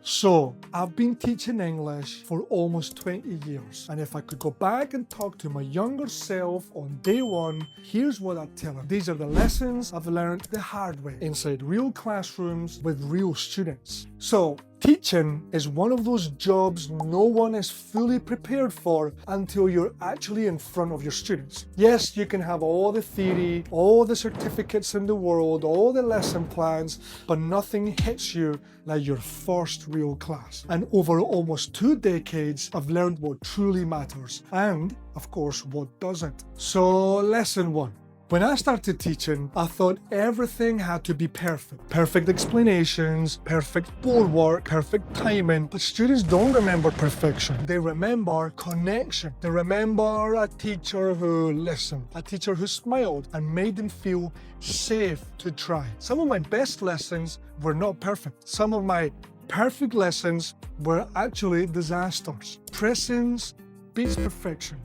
So, I've been teaching English for almost 20 years, and if I could go back and talk to my younger self on day one, here's what I'd tell her. These are the lessons I've learned the hard way, inside real classrooms with real students. So, teaching is one of those jobs no one is fully prepared for until you're actually in front of your students. Yes, you can have all the theory, all the certificates in the world, all the lesson plans, but nothing hits you like your first real class. And over almost 2 decades, I've learned what truly matters and, of course, what doesn't. So, lesson 1. When I started teaching, I thought everything had to be perfect. Perfect explanations, perfect board work, perfect timing. But students don't remember perfection. They remember connection. They remember a teacher who listened, a teacher who smiled and made them feel safe to try. Some of my best lessons were not perfect. Some of my perfect lessons were actually disasters. Presence beats perfection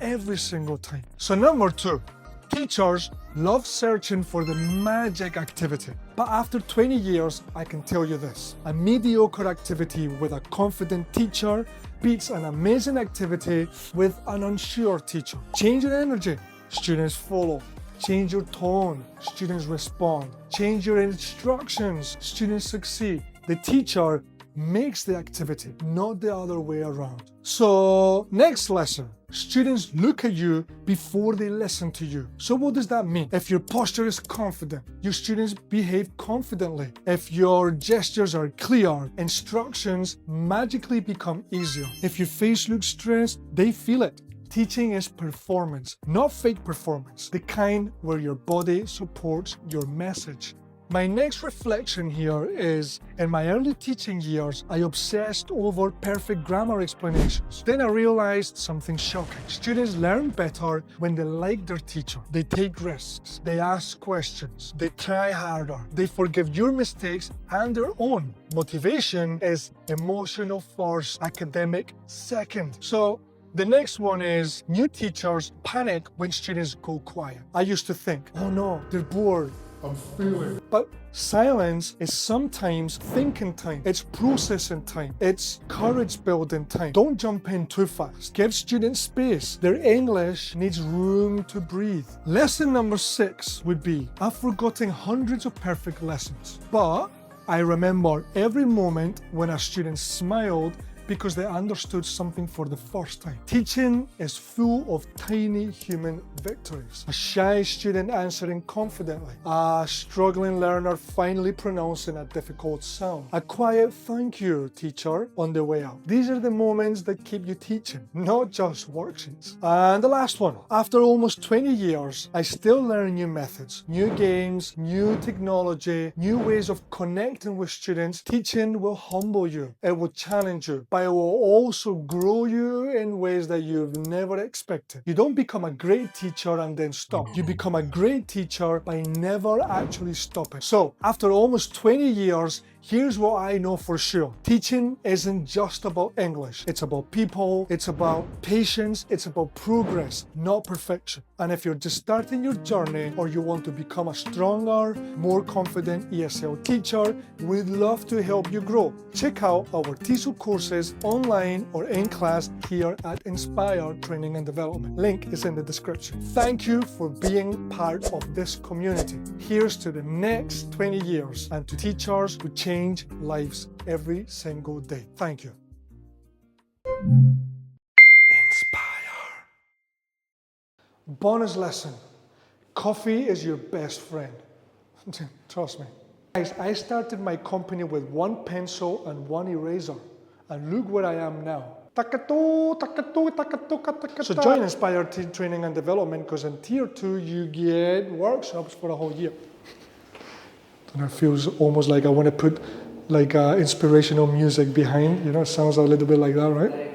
every single time. So number 2. Teachers love searching for the magic activity. But after 20 years, I can tell you this. A mediocre activity with a confident teacher beats an amazing activity with an unsure teacher. Change your energy, students follow. Change your tone, students respond. Change your instructions, students succeed. The teacher makes the activity, not the other way around. So, next lesson. Students look at you before they listen to you. So what does that mean? If your posture is confident, your students behave confidently. If your gestures are clear, instructions magically become easier. If your face looks stressed, they feel it. Teaching is performance, not fake performance, the kind where your body supports your message. My next reflection here is, in my early teaching years, I obsessed over perfect grammar explanations. Then I realized something shocking. Students learn better when they like their teacher. They take risks, they ask questions, they try harder, they forgive your mistakes and their own. Motivation is emotional first, academic second. So, the next one is, new teachers panic when students go quiet. I used to think, oh no, they're bored. I'm failing. But silence is sometimes thinking time. It's processing time. It's courage building time. Don't jump in too fast. Give students space. Their English needs room to breathe. Lesson number 6 would be, I've forgotten hundreds of perfect lessons, but I remember every moment when a student smiled because they understood something for the first time. Teaching is full of tiny human victories. A shy student answering confidently. A struggling learner finally pronouncing a difficult sound. A quiet thank you, teacher, on the way out. These are the moments that keep you teaching, not just worksheets. And the last one. After almost 20 years, I still learn new methods, new games, new technology, new ways of connecting with students. Teaching will humble you. It will challenge you. But it will also grow you in ways that you've never expected. You don't become a great teacher and then stop. You become a great teacher by never actually stopping. So, after almost 20 years, here's what I know for sure. Teaching isn't just about English. It's about people, it's about patience, it's about progress, not perfection. And if you're just starting your journey or you want to become a stronger, more confident ESL teacher, we'd love to help you grow. Check out our TESOL courses online or in class here at Inspire Training and Development. Link is in the description. Thank you for being part of this community. Here's to the next 20 years and to teachers who change lives every single day. Thank you. Inspire. Bonus lesson. Coffee is your best friend. Trust me. Guys, I started my company with 1 pencil and 1 eraser. And look where I am now. So join Inspire Training and Development because in Tier 2 you get workshops for a whole year. And it feels almost like I want to put like inspirational music behind. You know, it sounds a little bit like that, right?